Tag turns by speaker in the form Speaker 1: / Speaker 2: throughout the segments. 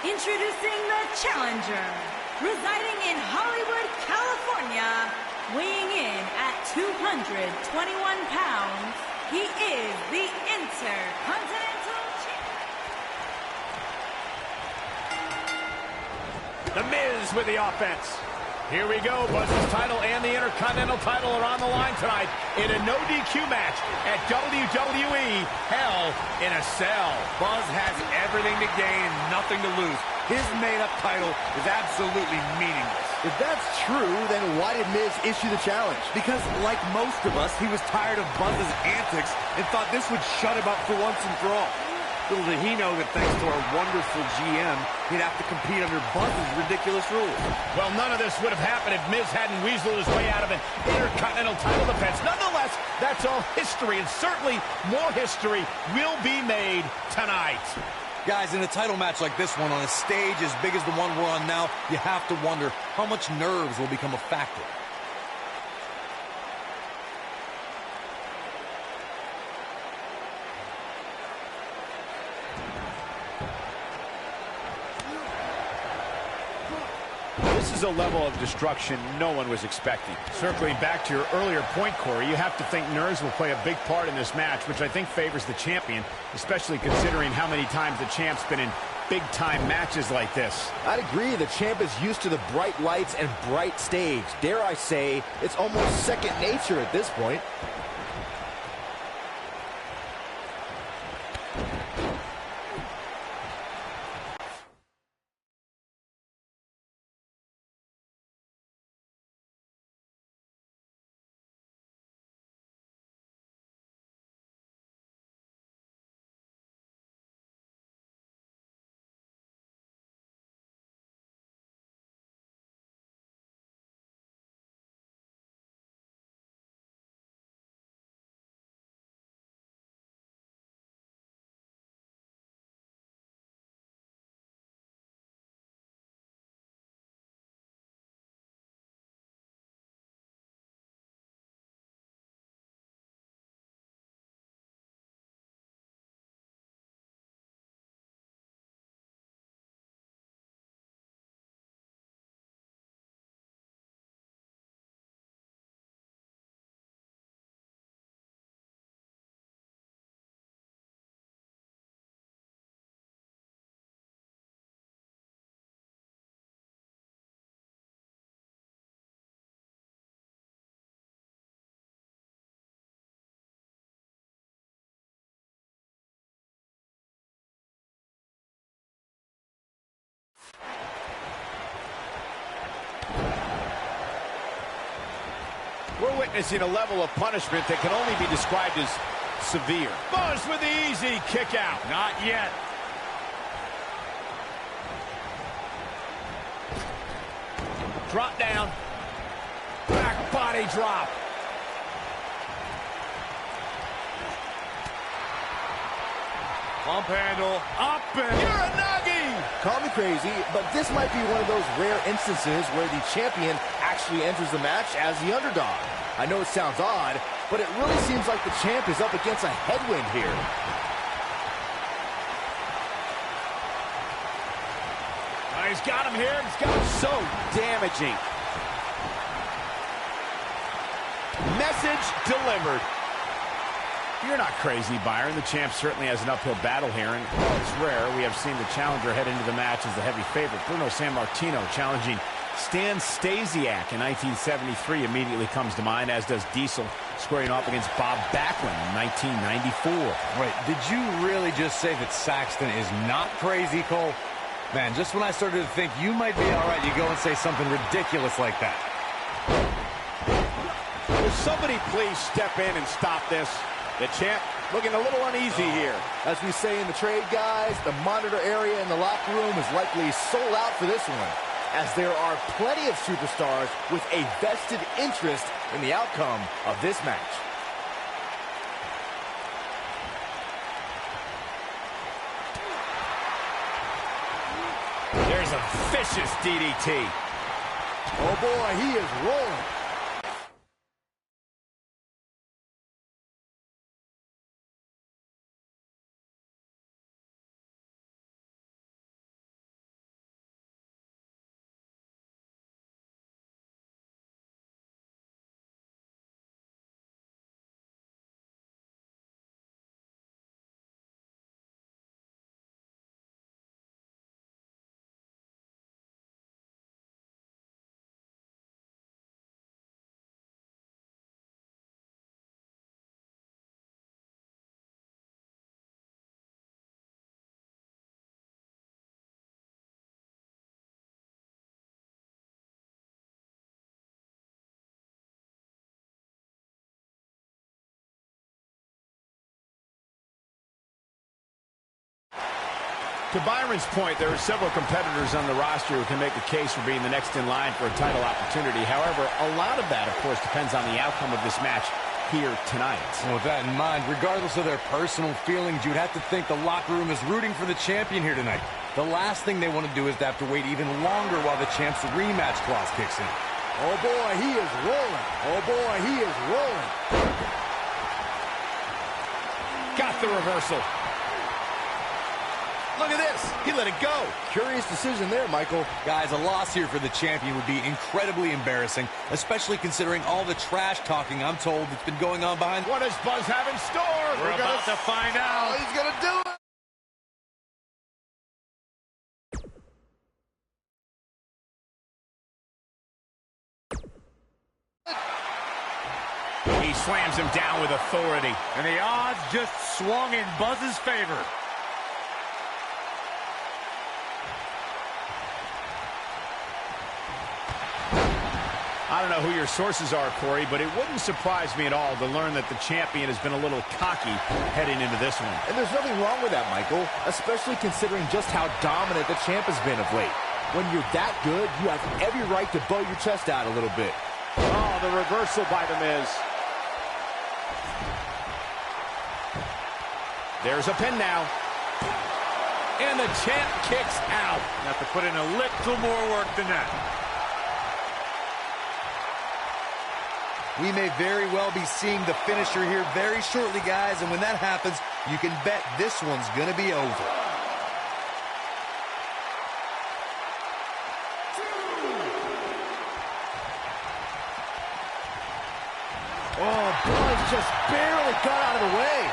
Speaker 1: Introducing the challenger, residing in Hollywood, California, weighing in at 221 pounds, he is the Intercontinental Champion.
Speaker 2: The Miz with the offense. Here we go. Buzz's title and the Intercontinental title are on the line tonight in a no DQ match at WWE Hell in a Cell.
Speaker 3: Buzz has everything to gain and nothing to lose. His made-up title is absolutely meaningless.
Speaker 4: If that's true, then why did Miz issue the challenge?
Speaker 3: Because, like most of us, he was tired of Buzz's antics and thought this would shut him up for once and for all. Little did he know that thanks to our wonderful GM, he'd have to compete under Buzz's ridiculous rules.
Speaker 2: Well, none of this would have happened if Miz hadn't weaseled his way out of an Intercontinental title defense. Nonetheless, that's all history, and certainly more history will be made tonight.
Speaker 3: Guys, in a title match like this one, on a stage as big as the one we're on now, you have to wonder how much nerves will become a factor.
Speaker 2: This is a level of destruction no one was expecting. Circling back to your earlier point, Corey, you have to think nerves will play a big part in this match, which I think favors the champion, especially considering how many times the champ's been in big-time matches like this.
Speaker 4: I'd agree. The champ is used to the bright lights and bright stage. Dare I say, it's almost second nature at this point.
Speaker 2: We're witnessing a level of punishment that can only be described as severe. Buzz with the easy kick out.
Speaker 3: Not yet.
Speaker 2: Drop down. Back body drop.
Speaker 3: Pump handle. Up and...
Speaker 2: Uranagi!
Speaker 4: Call me crazy, but this might be one of those rare instances where the champion actually enters the match as the underdog. I know it sounds odd, but it really seems like the champ is up against a headwind here.
Speaker 2: He's got him here. He's got him so damaging. Message delivered. You're not crazy, Byron. The champ certainly has an uphill battle here, and while it's rare, we have seen the challenger head into the match as the heavy favorite. Bruno Sammartino challenging Stan Stasiak in 1973 immediately comes to mind, as does Diesel squaring off against Bob Backlund in 1994.
Speaker 3: Wait, did you really just say that Saxton is not crazy, Cole? Man, just when I started to think you might be all right, you go and say something ridiculous like that.
Speaker 2: Will somebody please step in and stop this? The champ looking a little uneasy here.
Speaker 4: As we say in the trade, guys, the monitor area in the locker room is likely sold out for this one, as there are plenty of superstars with a vested interest in the outcome of this match.
Speaker 2: There's a vicious DDT.
Speaker 4: Oh boy, he is rolling.
Speaker 2: To Byron's point, there are several competitors on the roster who can make a case for being the next in line for a title opportunity. However, a lot of that, of course, depends on the outcome of this match here tonight.
Speaker 3: Well, with that in mind, regardless of their personal feelings, you'd have to think the locker room is rooting for the champion here tonight. The last thing they want to do is to have to wait even longer while the champ's rematch clause kicks in.
Speaker 4: Oh, boy, he is rolling. Oh, boy, he is rolling.
Speaker 2: Got the reversal. Look at this. He let it go.
Speaker 4: Curious decision there, Michael.
Speaker 3: Guys, a loss here for the champion would be incredibly embarrassing, especially considering all the trash talking, I'm told, that's been going on behind.
Speaker 2: What does Buzz have in store?
Speaker 3: We're about to find out.
Speaker 4: Oh, he's going to do it.
Speaker 2: He slams him down with authority.
Speaker 3: And the odds just swung in Buzz's favor.
Speaker 2: I don't know who your sources are, Corey, but it wouldn't surprise me at all to learn that the champion has been a little cocky heading into this one.
Speaker 4: And there's nothing wrong with that, Michael, especially considering just how dominant the champ has been of late. When you're that good, you have every right to bow your chest out a little bit.
Speaker 2: Oh, the reversal by The Miz. There's a pin now. And the champ kicks out.
Speaker 3: Have to put in a little more work than that. We may very well be seeing the finisher here very shortly, guys, and when that happens, you can bet this one's going to be over.
Speaker 4: Oh, Buzz just barely got out of the way.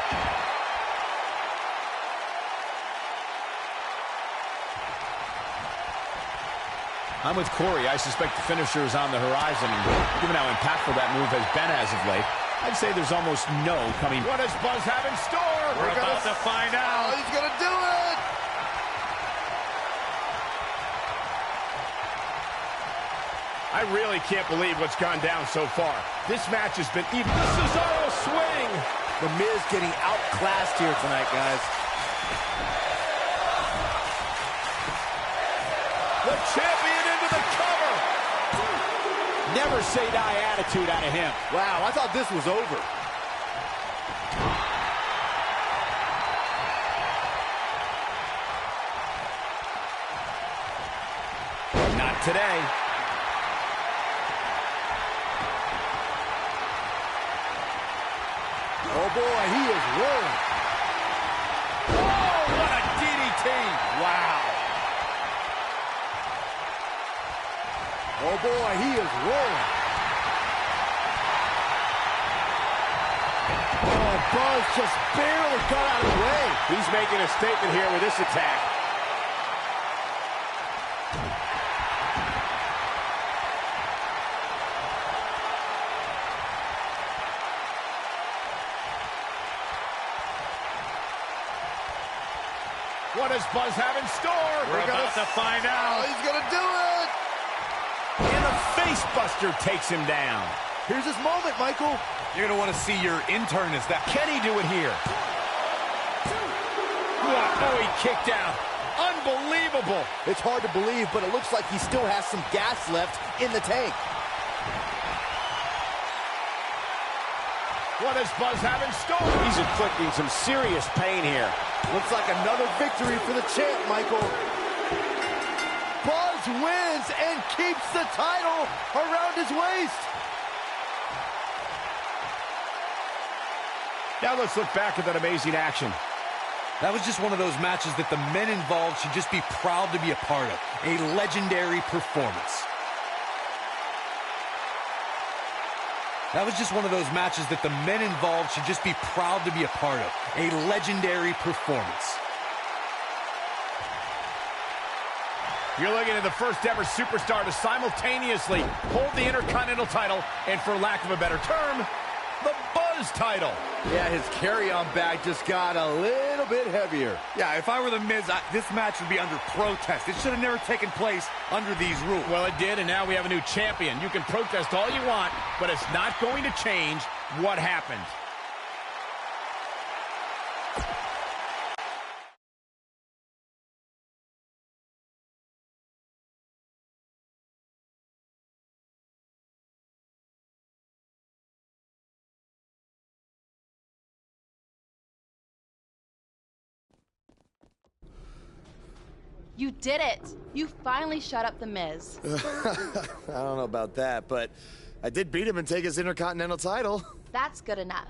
Speaker 2: I'm with Corey. I suspect the finisher is on the horizon. And given how impactful that move has been as of late, I'd say there's almost no coming. What does Buzz have in store?
Speaker 3: We're about to find out.
Speaker 4: Oh, he's going to do it.
Speaker 2: I really can't believe what's gone down so far. This match has been even. The Cesaro swing.
Speaker 4: The Miz getting outclassed here tonight, guys.
Speaker 2: The champion into the cover. Never say die attitude out of him.
Speaker 4: Wow, I thought this was over.
Speaker 2: Not today.
Speaker 4: Oh, boy, he is rolling.
Speaker 2: Oh, what a DDT. Wow.
Speaker 4: Oh, boy, he is rolling. Oh, Buzz just barely got out of the way.
Speaker 2: He's making a statement here with this attack. What does Buzz have in store?
Speaker 3: We're about to find out.
Speaker 4: Oh, he's going to do it.
Speaker 2: And the face buster takes him down.
Speaker 4: Here's his moment, Michael.
Speaker 3: You're going to want to see your internist.
Speaker 2: Can he do it here? What? Oh, he kicked out. Unbelievable.
Speaker 4: It's hard to believe, but it looks like he still has some gas left in the tank.
Speaker 2: What does Buzz have in store? He's inflicting some serious pain here.
Speaker 4: Looks like another victory for the champ, Michael. Buzz wins and keeps the title around his waist.
Speaker 2: Now let's look back at that amazing action.
Speaker 3: That was just one of those matches that the men involved should just be proud to be a part of. A legendary performance. That was just one of those matches that the men involved should just be proud to be a part of. A legendary performance.
Speaker 2: You're looking at the first ever superstar to simultaneously hold the Intercontinental title and, for lack of a better term, the Buzz title.
Speaker 4: Yeah, his carry-on bag just got a little bit heavier.
Speaker 3: Yeah, if I were The Miz, this match would be under protest. It should have never taken place under these rules.
Speaker 2: Well, it did, and now we have a new champion. You can protest all you want, but it's not going to change what happened.
Speaker 5: You did it! You finally shut up The Miz.
Speaker 4: I don't know about that, but I did beat him and take his Intercontinental title.
Speaker 5: That's good enough.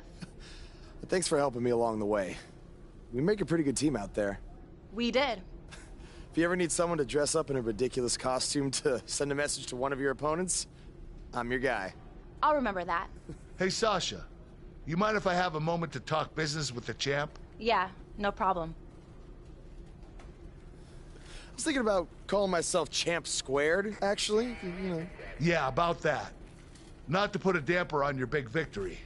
Speaker 4: Thanks for helping me along the way. We make a pretty good team out there.
Speaker 5: We did.
Speaker 4: If you ever need someone to dress up in a ridiculous costume to send a message to one of your opponents, I'm your guy.
Speaker 5: I'll remember that.
Speaker 6: Hey, Sasha, you mind if I have a moment to talk business with the champ?
Speaker 5: Yeah, no problem.
Speaker 4: I was thinking about calling myself Champ Squared, actually. You know.
Speaker 6: Yeah, about that. Not to put a damper on your big victory,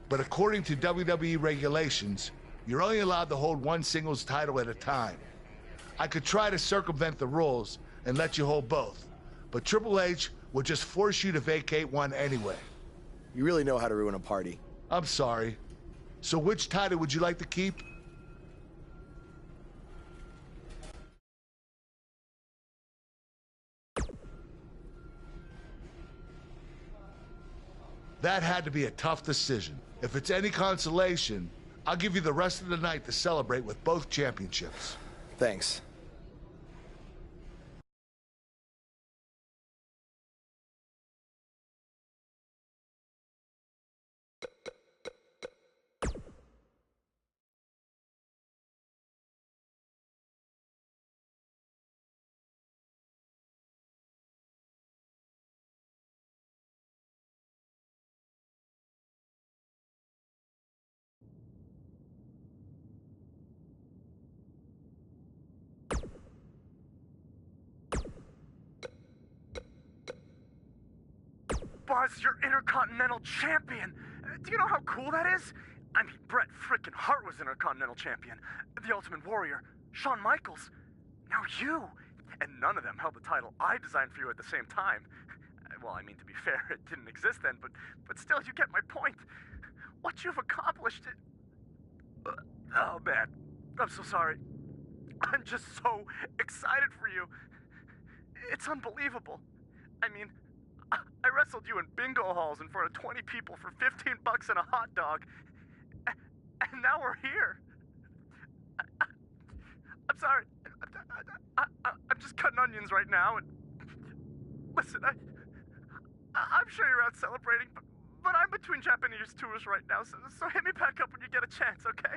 Speaker 6: but according to WWE regulations, you're only allowed to hold one singles title at a time. I could try to circumvent the rules and let you hold both, but Triple H would just force you to vacate one anyway.
Speaker 4: You really know how to ruin a party.
Speaker 6: I'm sorry. So which title would you like to keep? That had to be a tough decision. If it's any consolation, I'll give you the rest of the night to celebrate with both championships.
Speaker 4: Thanks.
Speaker 7: Buzz, you're Intercontinental Champion. Do you know how cool that is? I mean, Bret frickin' Hart was Intercontinental Champion. The Ultimate Warrior, Shawn Michaels. Now you. And none of them held the title I designed for you at the same time. Well, I mean, to be fair, it didn't exist then, but still, you get my point. What you've accomplished... Oh, man. I'm so sorry. I'm just so excited for you. It's unbelievable. I mean... I wrestled you in bingo halls in front of 20 people for $15 and a hot dog. And now we're here. I'm sorry. I'm just cutting onions right now. And listen, I'm sure you're out celebrating, but I'm between Japanese tours right now, so hit me back up when you get a chance, okay?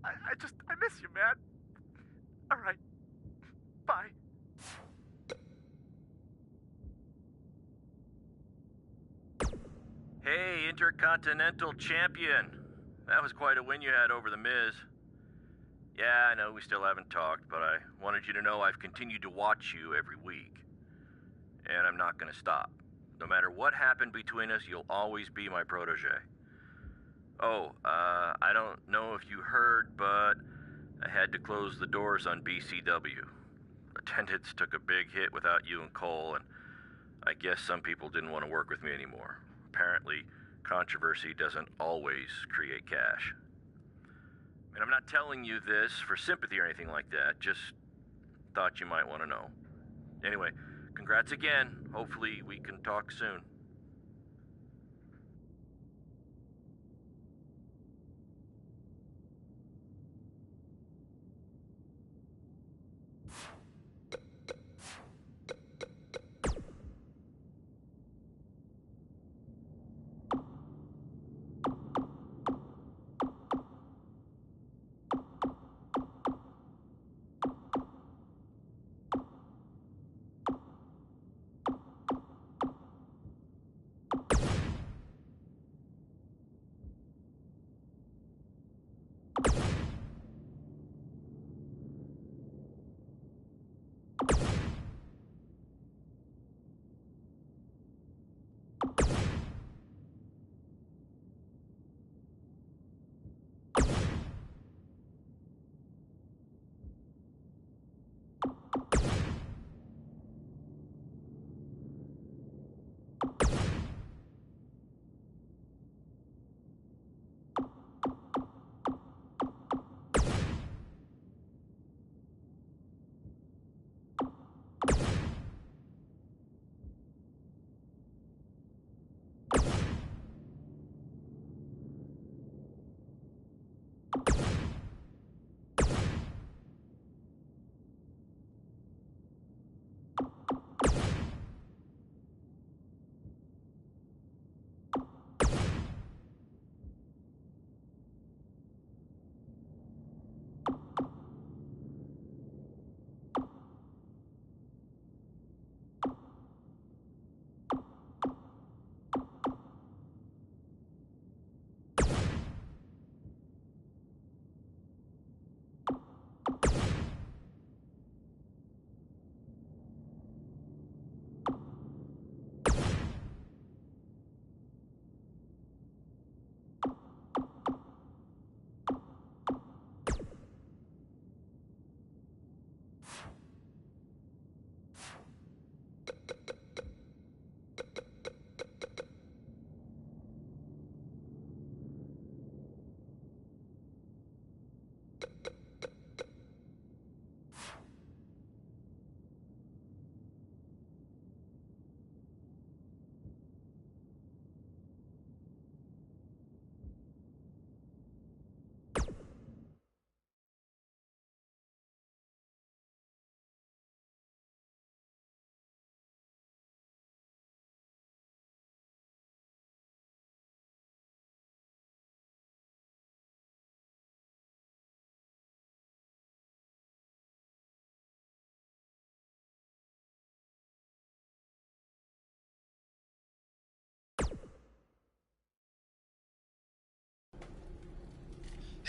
Speaker 7: I miss you, man. All right. Bye.
Speaker 8: Hey, Intercontinental Champion. That was quite a win you had over The Miz. Yeah, I know we still haven't talked, but I wanted you to know I've continued to watch you every week. And I'm not gonna stop. No matter what happened between us, you'll always be my protege. Oh, I don't know if you heard, but I had to close the doors on BCW. Attendance took a big hit without you and Cole, and I guess some people didn't want to work with me anymore. Apparently, controversy doesn't always create cash. And I'm not telling you this for sympathy or anything like that, just thought you might want to know. Anyway, congrats again. Hopefully we can talk soon.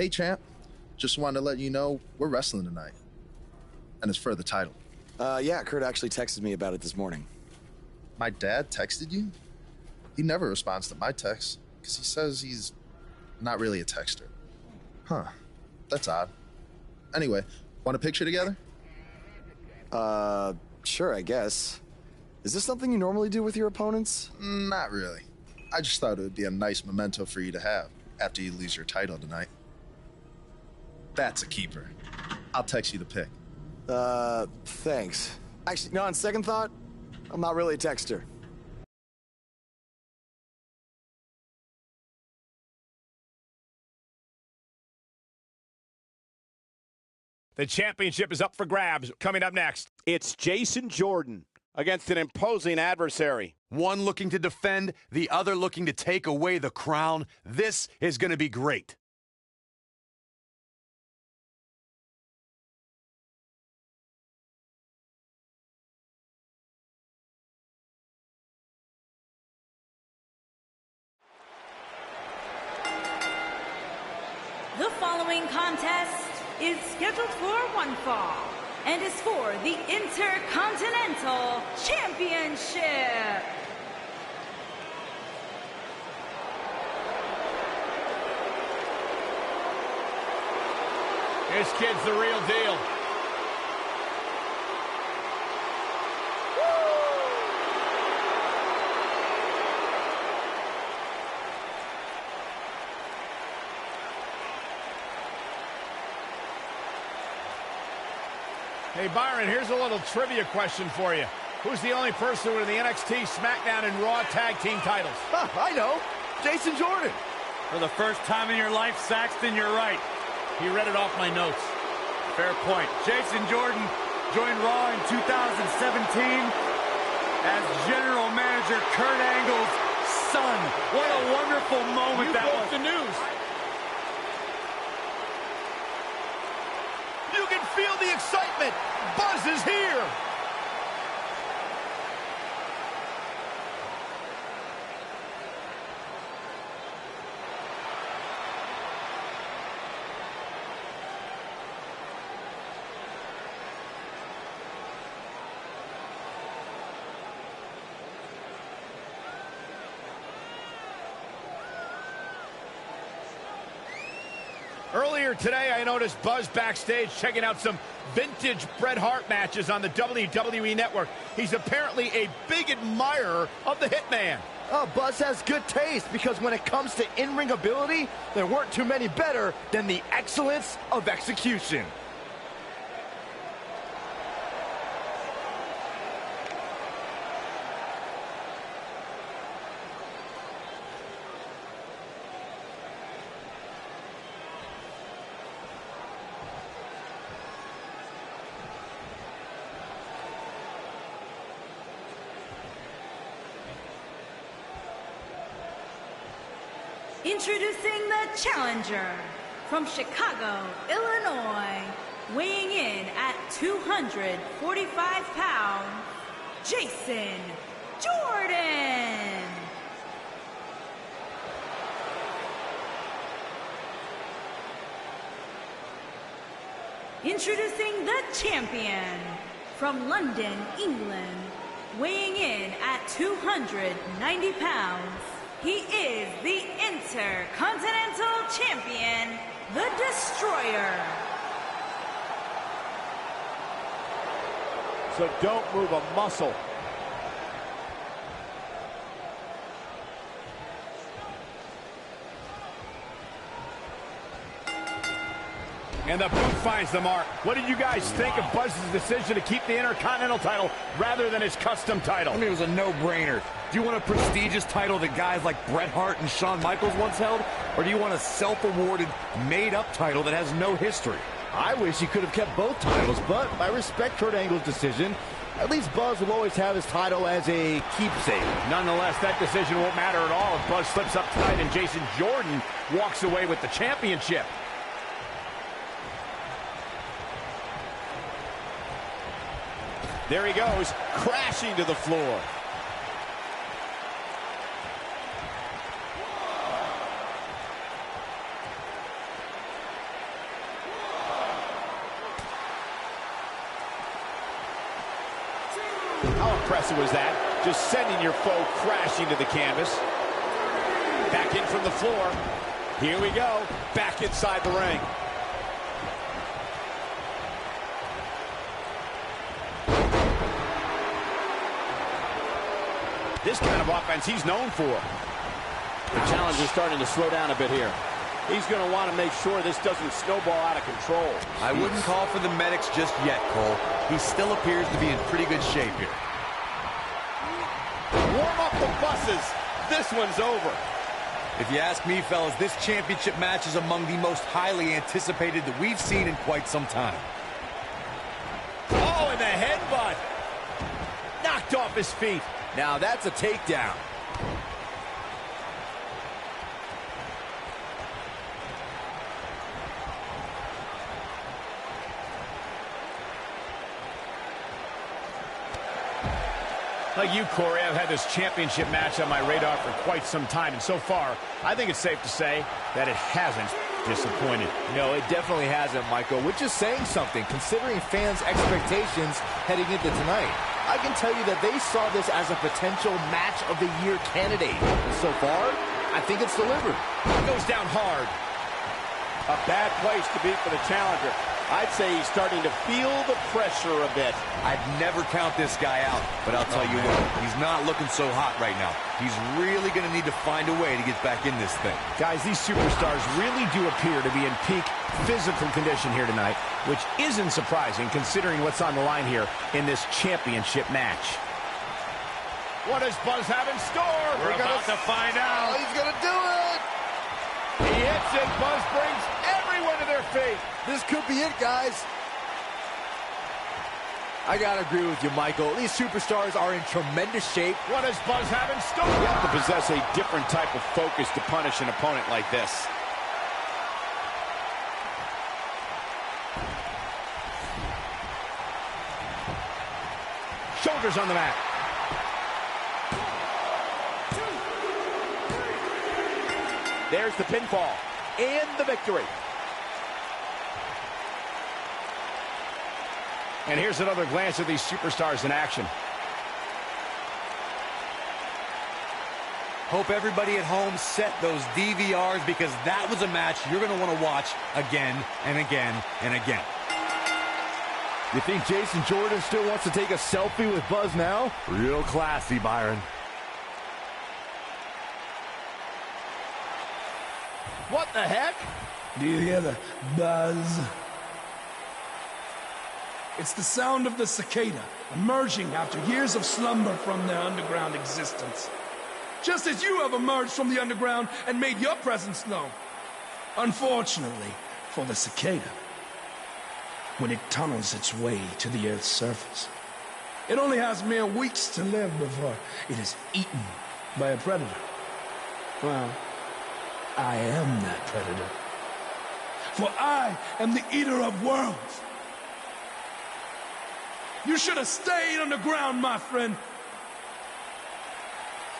Speaker 9: Hey, champ. Just wanted to let you know we're wrestling tonight. And it's for the title.
Speaker 10: Yeah, Kurt actually texted me about it this morning.
Speaker 9: My dad texted you? He never responds to my texts because he says he's not really a texter. Huh. That's odd. Anyway, want a picture together?
Speaker 10: Sure, I guess. Is this something you normally do with your opponents?
Speaker 9: Not really. I just thought it would be a nice memento for you to have after you lose your title tonight. That's a keeper. I'll text you the pic.
Speaker 10: Thanks. Actually, no, on second thought, I'm not really a texter.
Speaker 2: The championship is up for grabs. Coming up next,
Speaker 11: it's Jason Jordan against an imposing adversary.
Speaker 3: One looking to defend, the other looking to take away the crown. This is going to be great.
Speaker 1: The following contest is scheduled for one fall and is for the Intercontinental Championship.
Speaker 2: this kid's the real deal. Hey, Byron, here's a little trivia question for you. Who's the only person with the NXT, SmackDown, and Raw tag team titles?
Speaker 4: I know. Jason Jordan.
Speaker 3: For the first time in your life, Saxton, you're right.
Speaker 2: He read it off my notes.
Speaker 3: Fair point. Jason Jordan joined Raw in 2017 as General Manager Kurt Angle's son. What a wonderful moment that was.
Speaker 2: The news. You can feel the excitement. Buzz is here. Earlier today, I noticed Buzz backstage checking out some vintage Bret Hart matches on the WWE Network. He's apparently a big admirer of the Hitman.
Speaker 4: Buzz has good taste because when it comes to in-ring ability, there weren't too many better than the excellence of execution.
Speaker 1: Introducing the challenger from Chicago, Illinois, weighing in at 245 pounds, Jason Jordan. Introducing the champion from London, England, weighing in at 290 pounds, he is the Intercontinental Champion, the Destroyer.
Speaker 11: So don't move a muscle.
Speaker 2: And the boot finds the mark. What did you guys think of Buzz's decision to keep the Intercontinental title rather than his custom title?
Speaker 3: I mean, it was a no-brainer. Do you want a prestigious title that guys like Bret Hart and Shawn Michaels once held? Or do you want a self-awarded, made-up title that has no history?
Speaker 4: I wish he could have kept both titles, but I respect Kurt Angle's decision. At least Buzz will always have his title as a keepsake.
Speaker 2: Nonetheless, that decision won't matter at all if Buzz slips up tonight and Jason Jordan walks away with the championship. There he goes, crashing to the floor. How impressive was that? Just sending your foe crashing to the canvas. Back in from the floor. Here we go. Back inside the ring. This kind of offense he's known for.
Speaker 11: The challenger's starting to slow down a bit here. He's going to want to make sure this doesn't snowball out of control.
Speaker 3: I wouldn't call for the medics just yet, Cole. He still appears to be in pretty good shape here.
Speaker 11: Warm up the buses. This one's over.
Speaker 3: If you ask me, fellas, this championship match is among the most highly anticipated that we've seen in quite some time.
Speaker 2: Oh, and the headbutt. Knocked off his feet.
Speaker 4: Now that's a takedown.
Speaker 2: Like you, Corey, I've had this championship match on my radar for quite some time, and so far, I think it's safe to say that it hasn't disappointed.
Speaker 4: No, it definitely hasn't, Michael, which is saying something, considering fans' expectations heading into tonight. I can tell you that they saw this as a potential match of the year candidate. And so far, I think it's delivered.
Speaker 2: It goes down hard.
Speaker 11: A bad place to be for the challenger. I'd say he's starting to feel the pressure a bit.
Speaker 3: I'd never count this guy out, but I'll tell you what, he's not looking so hot right now. He's really going to need to find a way to get back in this thing.
Speaker 2: Guys, these superstars really do appear to be in peak physical condition here tonight, which isn't surprising considering what's on the line here in this championship match. What does Buzz have in store? We're about to find out.
Speaker 4: Oh, he's going to do it!
Speaker 2: He hits it. Buzz brings everyone to their feet.
Speaker 4: This could be it, guys. I gotta agree with you, Michael. These superstars are in tremendous shape.
Speaker 2: What does Buzz have in store?
Speaker 11: You have to possess a different type of focus to punish an opponent like this.
Speaker 2: Shoulders on the mat.
Speaker 11: There's the pinfall and the victory.
Speaker 2: And here's another glance at these superstars in action.
Speaker 3: Hope everybody at home set those DVRs because that was a match you're going to want to watch again and again and again.
Speaker 4: You think Jason Jordan still wants to take a selfie with Buzz now? Real classy, Byron.
Speaker 2: What the heck?
Speaker 12: Do you hear the buzz? It's the sound of the cicada emerging after years of slumber from their underground existence. Just as you have emerged from the underground and made your presence known. Unfortunately for the cicada, when it tunnels its way to the Earth's surface, it only has mere weeks to live before it is eaten by a predator. Well, I am that predator. For I am the eater of worlds. You should have stayed underground, my friend.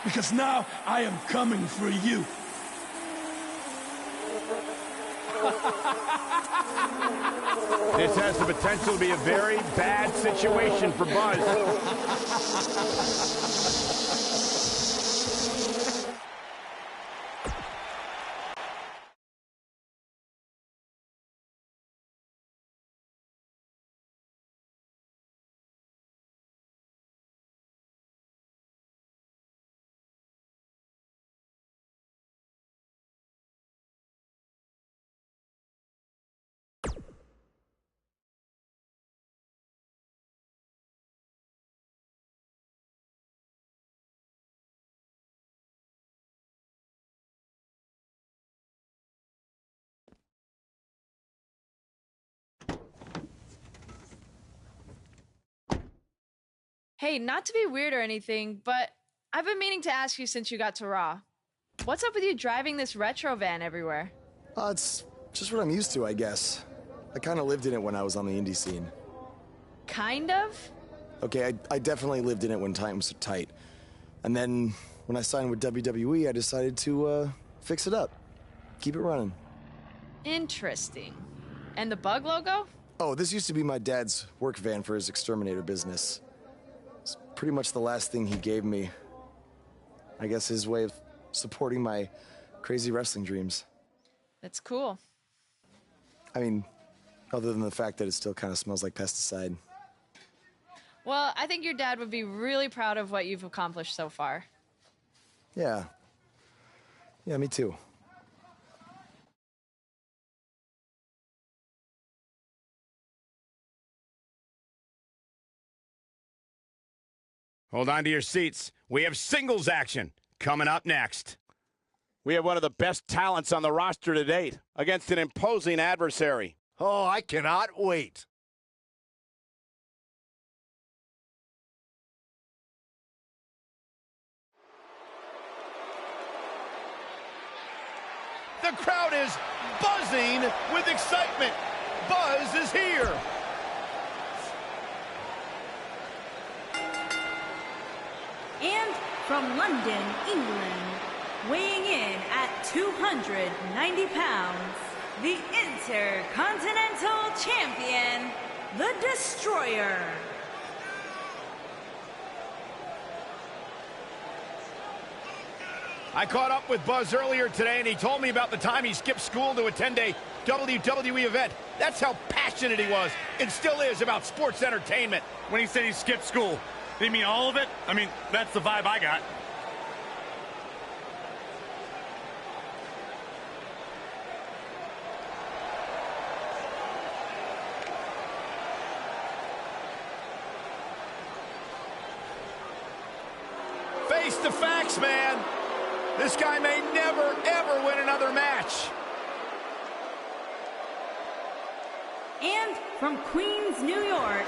Speaker 12: Because now I am coming for you.
Speaker 2: This has the potential to be a very bad situation for Buzz.
Speaker 13: Hey, not to be weird or anything, but I've been meaning to ask you since you got to Raw. What's up with you driving this retro van everywhere?
Speaker 10: It's just what I'm used to, I guess. I kind of lived in it when I was on the indie scene.
Speaker 13: Kind of?
Speaker 10: Okay, I definitely lived in it when times were tight. And then when I signed with WWE, I decided to fix it up. Keep it running.
Speaker 13: Interesting. And the bug logo?
Speaker 10: Oh, this used to be my dad's work van for his exterminator business. pretty much the last thing he gave me. I guess his way of supporting my crazy wrestling dreams.
Speaker 13: That's cool.
Speaker 10: I mean, other than the fact that it still kind of smells like pesticide.
Speaker 13: Well, I think your dad would be really proud of what you've accomplished so far.
Speaker 10: Yeah. Yeah, me too.
Speaker 2: Hold on to your seats. We have singles action coming up next.
Speaker 11: We have one of the best talents on the roster to date against an imposing adversary.
Speaker 4: Oh, I cannot wait.
Speaker 2: The crowd is buzzing with excitement. Buzz is here.
Speaker 1: And from London, England, weighing in at 290 pounds, the Intercontinental Champion, The Destroyer.
Speaker 2: I caught up with Buzz earlier today, and he told me about the time he skipped school to attend a WWE event. That's how passionate he was, and still is, about sports entertainment.
Speaker 3: When he said he skipped school, did he mean all of it? I mean, that's the vibe I got.
Speaker 2: Face the facts, man. This guy may never, ever win another match.
Speaker 1: And from Queens, New York,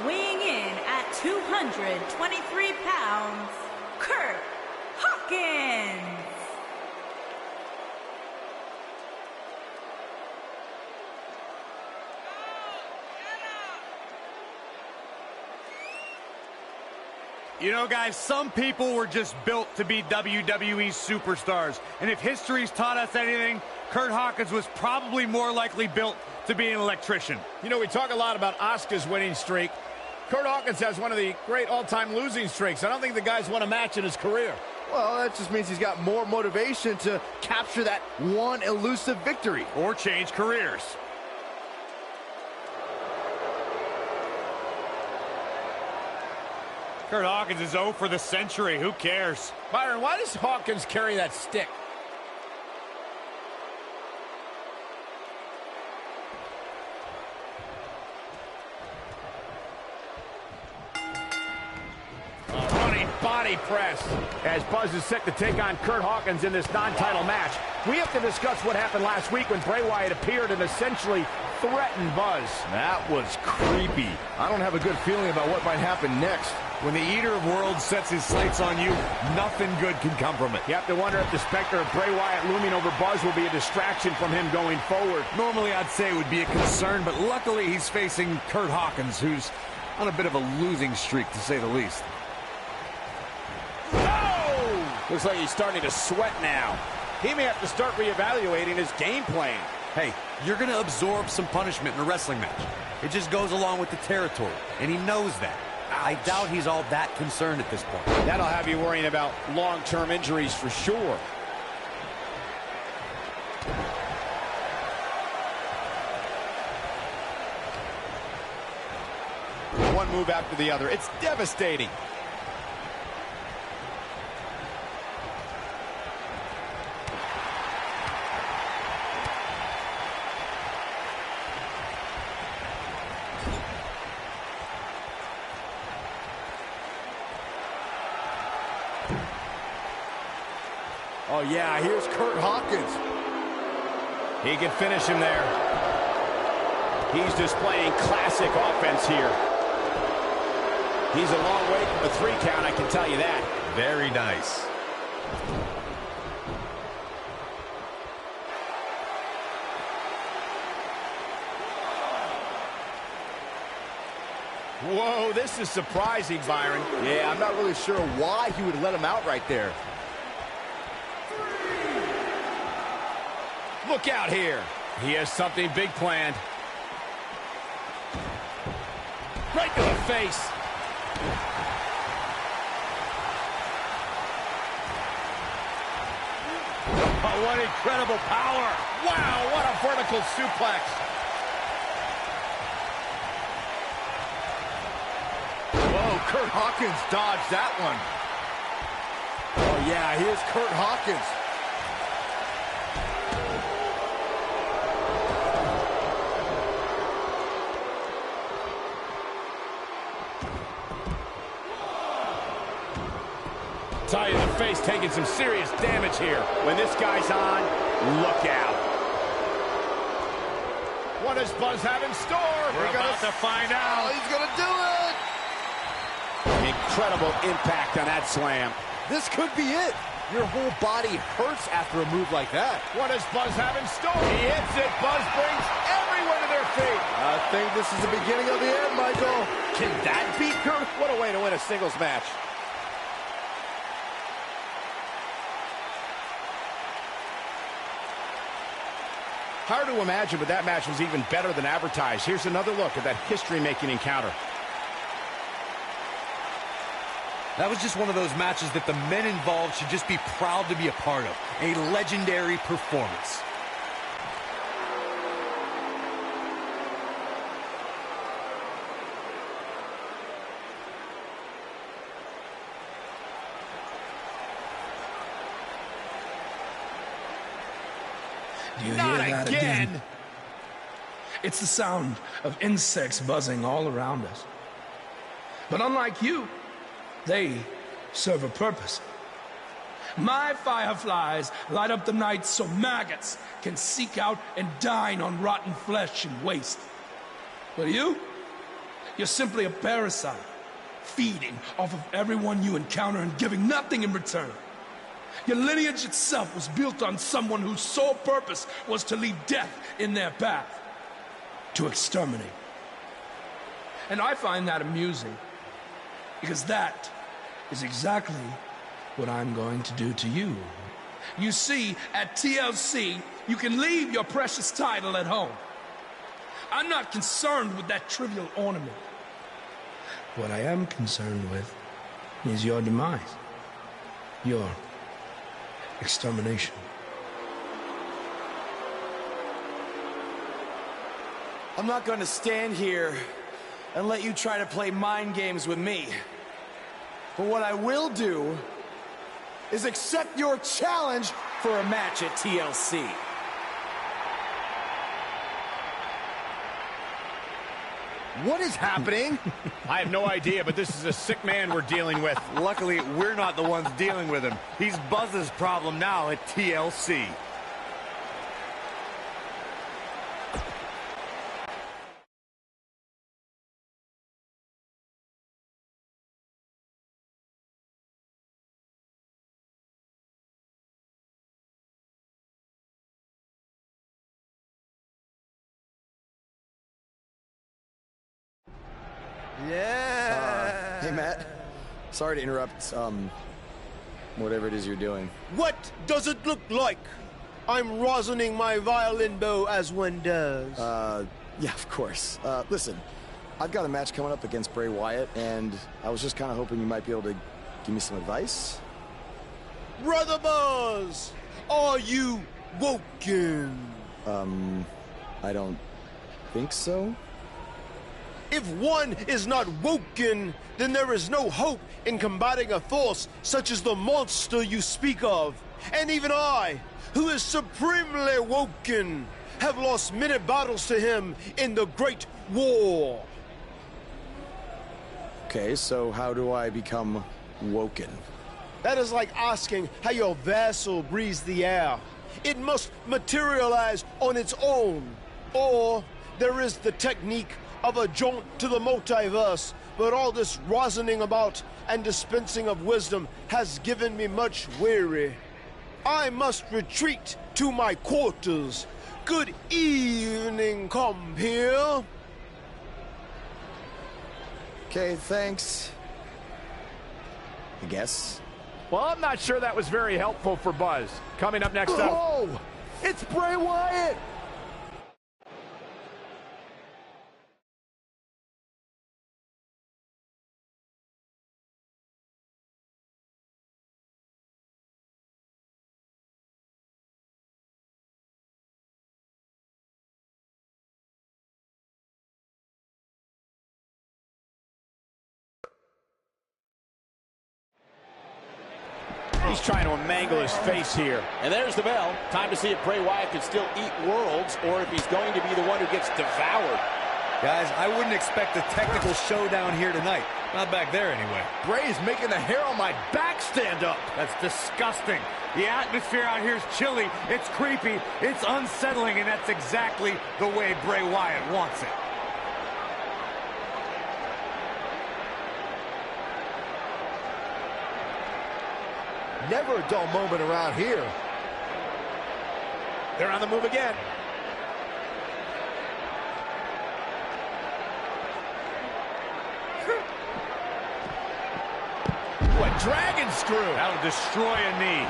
Speaker 1: weighing in at 223 pounds, Curt Hawkins.
Speaker 3: You know, guys, some people were just built to be WWE superstars. And if history's taught us anything, Curt Hawkins was probably more likely built to be an electrician.
Speaker 2: You know, we talk a lot about Asuka's winning streak. Curt Hawkins has one of the great all-time losing streaks. I don't think the guy's won a match in his career.
Speaker 4: Well, that just means he's got more motivation to capture that one elusive victory.
Speaker 3: Or change careers. Curt Hawkins is 0 for the century. Who cares?
Speaker 2: Byron, why does Hawkins carry that stick? Running body press. As Buzz is set to take on Curt Hawkins in this non-title match, we have to discuss what happened last week when Bray Wyatt appeared and essentially threatened Buzz.
Speaker 4: That was creepy. I don't have a good feeling about what might happen next.
Speaker 3: When the Eater of Worlds sets his sights on you, nothing good can come from it.
Speaker 2: You have to wonder if the specter of Bray Wyatt looming over Buzz will be a distraction from him going forward.
Speaker 3: Normally, I'd say it would be a concern, but luckily he's facing Curt Hawkins, who's on a bit of a losing streak, to say the least.
Speaker 11: Oh! Looks like he's starting to sweat now. He may have to start reevaluating his game plan.
Speaker 3: Hey, you're going to absorb some punishment in a wrestling match. It just goes along with the territory, and he knows that. I doubt he's all that concerned at this point.
Speaker 2: That'll have you worrying about long-term injuries for sure. One move after the other. It's devastating.
Speaker 4: Oh, yeah, here's Curt Hawkins.
Speaker 2: He can finish him there. He's displaying classic offense here. He's a long way from the 3 count, I can tell you that.
Speaker 4: Very nice.
Speaker 2: Whoa, this is surprising, Byron.
Speaker 4: Yeah, I'm not really sure why he would let him out right there.
Speaker 2: Look out here. He has something big planned. Right to the face.
Speaker 3: Oh, what incredible power.
Speaker 2: Wow, what a vertical suplex.
Speaker 4: Whoa, Kurt Hawkins dodged that one. Oh, yeah, here's Kurt Hawkins.
Speaker 2: Tie in the face, taking some serious damage here. When this guy's on, look out. What does Buzz have in store?
Speaker 3: We're about to find out.
Speaker 4: Oh, he's gonna do it.
Speaker 2: Incredible impact on that slam.
Speaker 4: This could be it. Your whole body hurts after a move like that.
Speaker 2: What does Buzz have in store? He hits it. Buzz brings everyone to their feet.
Speaker 4: I think this is the beginning of the end, Michael.
Speaker 2: Can that beat Kurt? What a way to win a singles match. Hard to imagine, but that match was even better than advertised. Here's another look at that history-making encounter.
Speaker 3: That was just one of those matches that the men involved should just be proud to be a part of. A legendary performance.
Speaker 12: Do you
Speaker 2: Not
Speaker 12: hear that
Speaker 2: again.
Speaker 12: It's the sound of insects buzzing all around us. But unlike you, they serve a purpose. My fireflies light up the night so maggots can seek out and dine on rotten flesh and waste. But you're simply a parasite, feeding off of everyone you encounter and giving nothing in return. Your lineage itself was built on someone whose sole purpose was to leave death in their path, to exterminate. And I find that amusing, because that is exactly what I'm going to do to you. You see, at TLC, you can leave your precious title at home. I'm not concerned with that trivial ornament. What I am concerned with is your demise, your extermination.
Speaker 10: I'm not going to stand here and let you try to play mind games with me. But what I will do is accept your challenge for a match at TLC.
Speaker 4: What is happening?
Speaker 2: I have no idea, but this is a sick man we're dealing with.
Speaker 3: Luckily, we're not the ones dealing with him. He's Buzz's problem now at TLC.
Speaker 4: Yeah.
Speaker 10: Hey, Matt. Sorry to interrupt, whatever it is you're doing.
Speaker 14: What does it look like? I'm rosining my violin bow as one does.
Speaker 10: Yeah, of course. Listen, I've got a match coming up against Bray Wyatt, and I was just kind of hoping you might be able to give me some advice.
Speaker 14: Brother Buzz, are you woken?
Speaker 10: I don't think so.
Speaker 14: If one is not woken, then there is no hope in combating a force such as the monster you speak of. And even I, who is supremely woken, have lost many battles to him in the Great War.
Speaker 10: Okay, so how do I become woken?
Speaker 14: That is like asking how your vessel breathes the air. It must materialize on its own. Or there is the technique of a jaunt to the multiverse, but all this rosining about and dispensing of wisdom has given me much weary. I must retreat to my quarters. Good evening, compeer.
Speaker 10: Okay, thanks. I guess.
Speaker 2: Well, I'm not sure that was very helpful for Buzz. Coming up next up...
Speaker 10: Oh! It's Bray Wyatt!
Speaker 2: He's trying to mangle his face here.
Speaker 11: And there's the bell. Time to see if Bray Wyatt can still eat worlds or if he's going to be the one who gets devoured.
Speaker 3: Guys, I wouldn't expect a technical showdown here tonight. Not back there, anyway.
Speaker 4: Bray is making the hair on my back stand up.
Speaker 3: That's disgusting. The atmosphere out here is chilly, it's creepy, it's unsettling, and that's exactly the way Bray Wyatt wants it.
Speaker 4: Never a dull moment around here.
Speaker 2: They're on the move again. What dragon screw?
Speaker 3: That'll destroy a knee.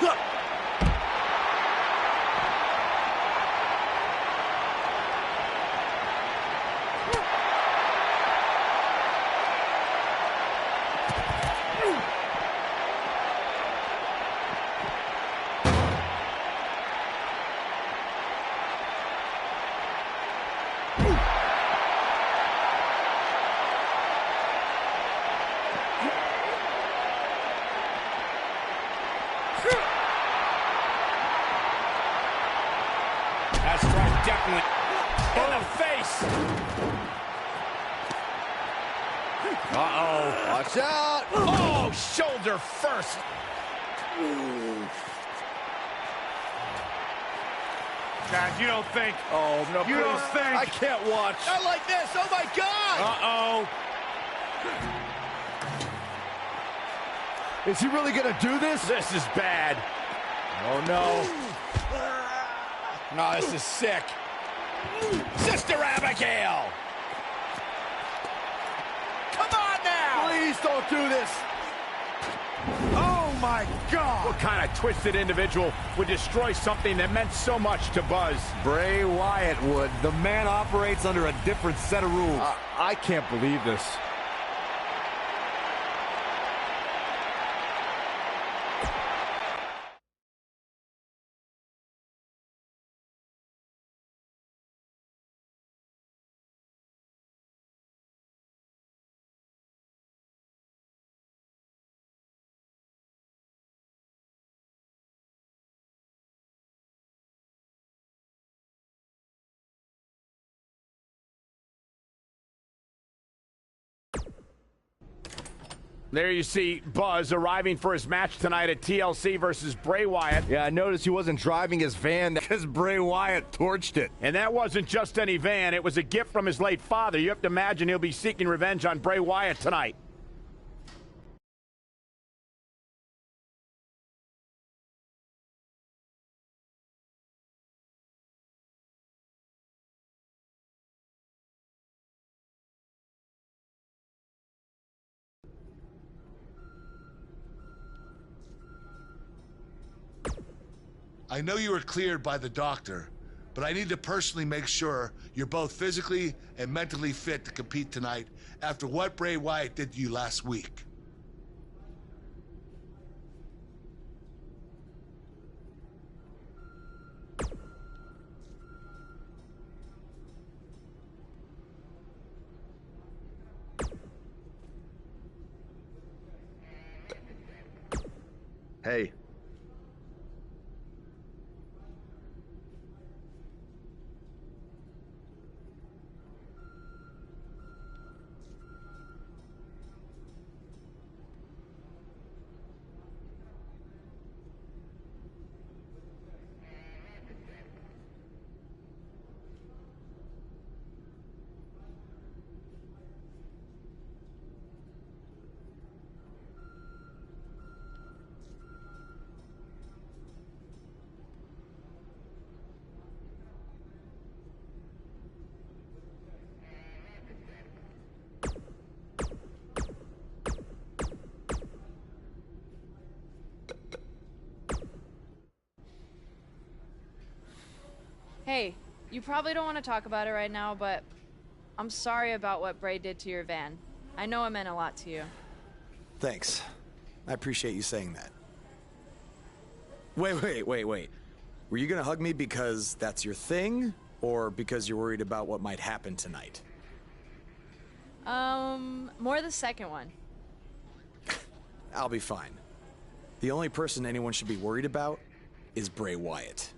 Speaker 2: Look. That's right, definitely. In the face.
Speaker 4: Uh-oh. Watch out.
Speaker 2: Oh, shoulder first.
Speaker 3: Guys, you don't think.
Speaker 2: Oh, no,
Speaker 3: You don't think.
Speaker 4: I can't watch. Not like this. Oh, my God.
Speaker 3: Uh-oh.
Speaker 4: Is he really going to do this?
Speaker 2: This is bad. Oh, no. No, this is sick. Sister Abigail. Come on now.
Speaker 4: Please don't do this.
Speaker 3: Oh, my God.
Speaker 2: What kind of twisted individual would destroy something that meant so much to Buzz?
Speaker 3: Bray Wyatt would. The man operates under a different set of rules.
Speaker 4: I can't believe this.
Speaker 2: There you see Buzz arriving for his match tonight at TLC versus Bray Wyatt.
Speaker 4: Yeah, I noticed he wasn't driving his van
Speaker 3: because Bray Wyatt torched it.
Speaker 2: And that wasn't just any van. It was a gift from his late father. You have to imagine he'll be seeking revenge on Bray Wyatt tonight.
Speaker 6: I know you were cleared by the doctor, but I need to personally make sure you're both physically and mentally fit to compete tonight after what Bray Wyatt did to you last week.
Speaker 4: Hey.
Speaker 13: Hey, you probably don't want to talk about it right now, but I'm sorry about what Bray did to your van. I know it meant a lot to you.
Speaker 10: Thanks. I appreciate you saying that. Wait. Were you gonna hug me because that's your thing, or because you're worried about what might happen tonight?
Speaker 13: More the second one.
Speaker 10: I'll be fine. The only person anyone should be worried about is Bray Wyatt.